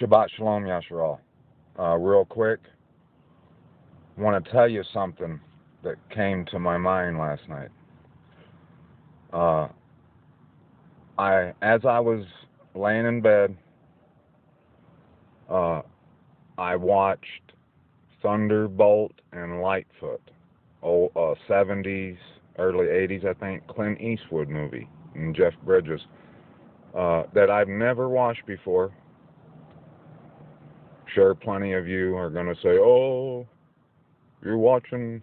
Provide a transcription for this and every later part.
Shabbat Shalom Yasharal. Real quick, want to tell you something that came to my mind last night. Uh, as I was laying in bed, uh, I watched Thunderbolt and Lightfoot, old 70s, early 80s, I think, Clint Eastwood movie, and Jeff Bridges, that I've never watched before. Sure, plenty of you are going to say, "Oh, you're watching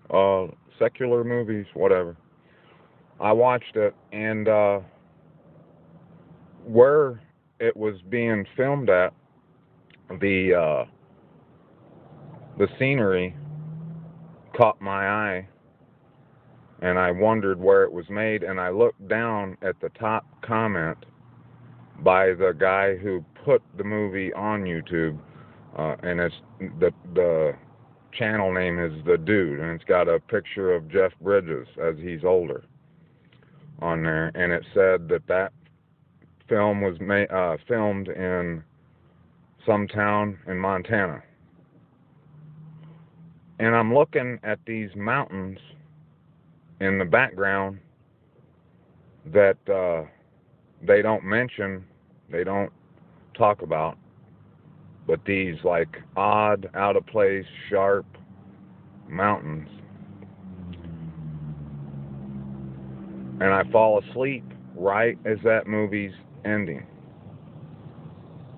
uh, secular movies, whatever." I watched it, and where it was being filmed at, the uh, the scenery caught my eye, and I wondered where it was made. And I looked down at the top comment by the guy who put the movie on YouTube, and it's the channel name is The Dude, and it's got a picture of Jeff Bridges as he's older on there, and it said that film was filmed in some town in Montana. And I'm looking at these mountains in the background that they don't mention, they don't talk about, but these like odd, out of place, sharp mountains. And I fall asleep right as that movie's ending.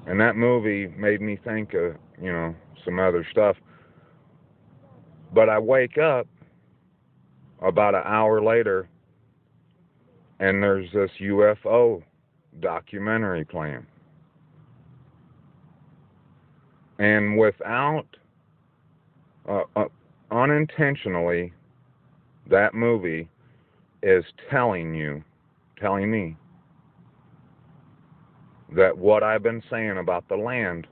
And that movie made me think of, some other stuff. But I wake up about an hour later, and there's this UFO documentary playing. And without, unintentionally, that movie is telling me, that what I've been saying about the land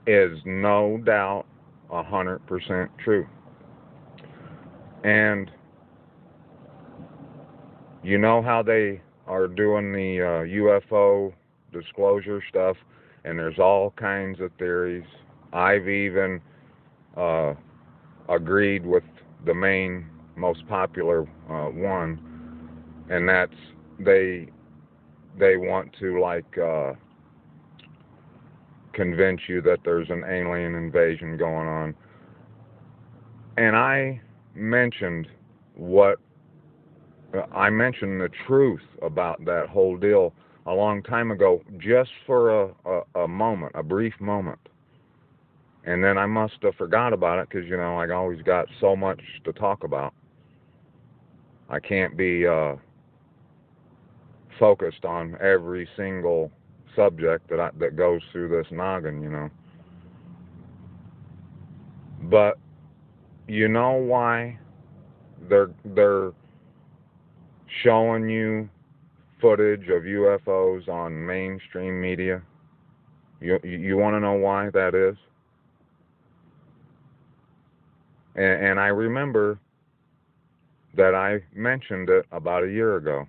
is no doubt 100% true. And you know how they are doing the UFO disclosure stuff, and there's all kinds of theories. I've even agreed with the main, most popular one, and that's they want to convince you that there's an alien invasion going on. And I mentioned the truth about that whole deal a long time ago, just for a moment, a brief moment. And then I must have forgot about it because, I always got so much to talk about. I can't be focused on every single subject that goes through this noggin, But you know why they're showing you footage of UFOs on mainstream media? You want to know why that is? And I remember that I mentioned it about a year ago.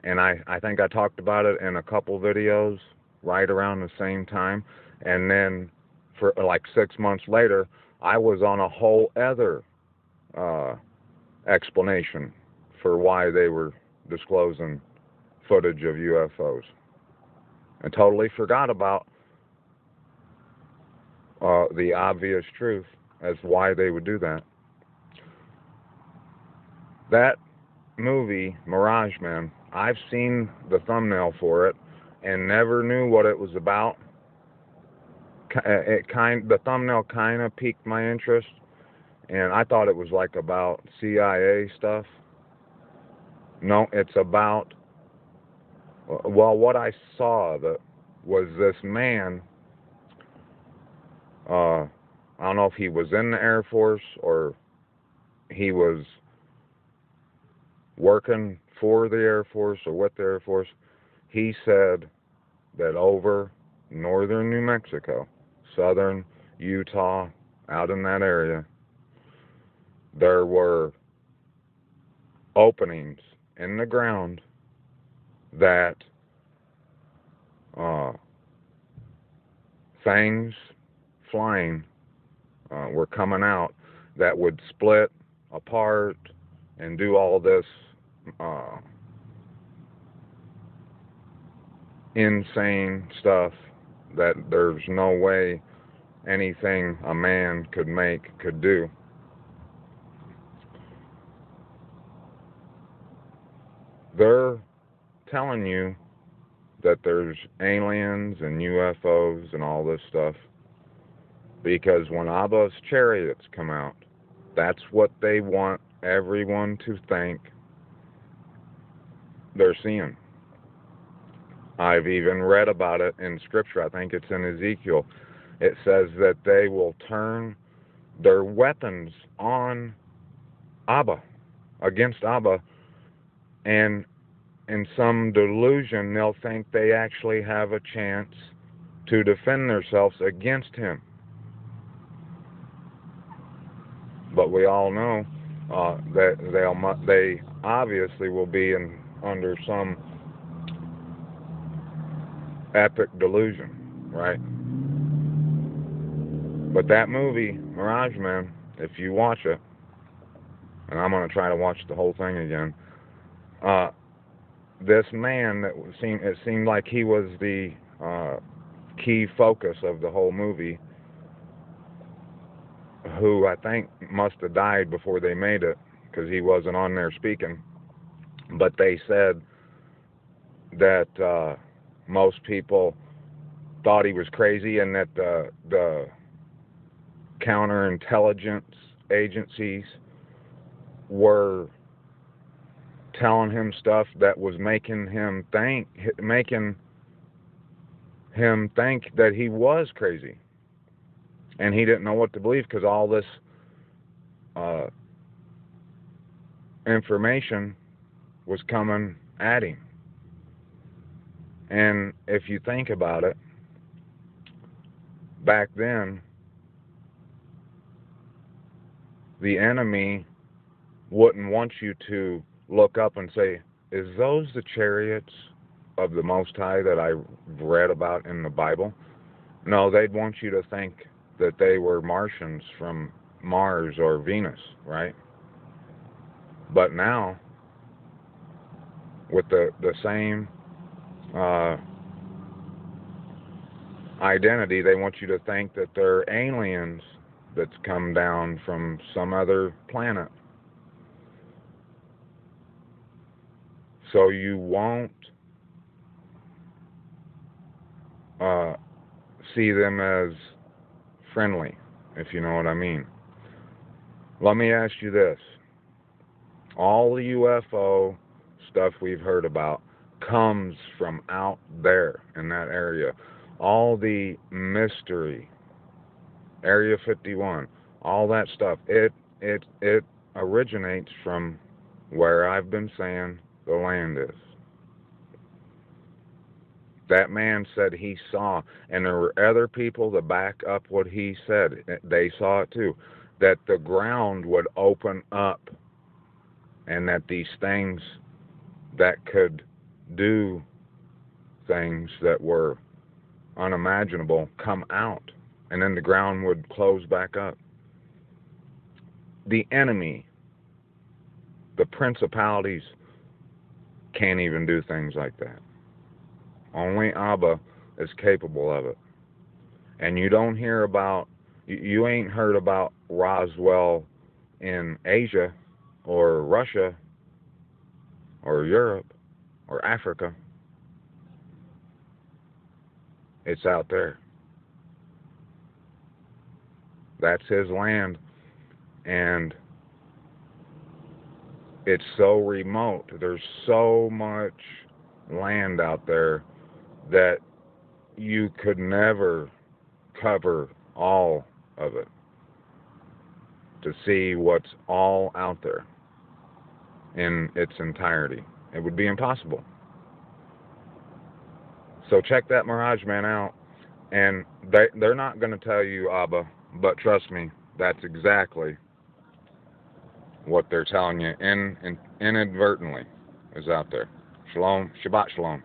And I think I talked about it in a couple videos right around the same time. And then for like 6 months later, I was on a whole other explanation for why they were disclosing footage of UFOs. I totally forgot about the obvious truth as why they would do that. That movie, Mirage Man, I've seen the thumbnail for it and never knew what it was about. The thumbnail kind of piqued my interest, and I thought it was like about CIA stuff. No, it's about, well, what I saw was this man. I don't know if he was in the Air Force or he was working for the Air Force or with the Air Force. He said that over northern New Mexico, southern Utah, out in that area, there were openings in the ground that things flying were coming out that would split apart and do all this insane stuff that there's no way anything a man could do. They're telling you that there's aliens and UFOs and all this stuff because when Abba's chariots come out, that's what they want everyone to think they're seeing. I've even read about it in Scripture. I think it's in Ezekiel. It says that they will turn their weapons on Abba, against Abba, and in some delusion they'll think they actually have a chance to defend themselves against him. But we all know that they obviously will be under some epic delusion, right? But that movie, Mirage Man, if you watch it, and I'm going to try to watch the whole thing again, this man it seemed like he was the key focus of the whole movie, who I think must have died before they made it because he wasn't on there speaking. But they said that most people thought he was crazy and that the counterintelligence agencies were telling him stuff that was making him think that he was crazy, and he didn't know what to believe because all this information was coming at him. And if you think about it, back then the enemy wouldn't want you to look up and say, is those the chariots of the Most High that I read about in the Bible? No, they'd want you to think that they were Martians from Mars or Venus, right? But now, with the same identity, they want you to think that they're aliens that's come down from some other planet. So you won't see them as friendly, if you know what I mean. Let me ask you this. All the UFO stuff we've heard about comes from out there in that area. All the mystery, Area 51, all that stuff, it originates from where I've been saying the land is. That man said he saw, and there were other people to back up what he said. They saw it too, that the ground would open up and that these things that could do things that were unimaginable come out, and then the ground would close back up. The enemy, the principalities, can't even do things like that. Only Abba is capable of it. And you don't hear about, you ain't heard about Roswell in Asia or Russia or Europe or Africa. It's out there. That's his land. And it's so remote. There's so much land out there that you could never cover all of it to see what's all out there in its entirety. It would be impossible. So check that Mirage Man out, and they're not going to tell you Abba, but trust me, that's exactly what they're telling you inadvertently is out there. Shalom, Shabbat Shalom.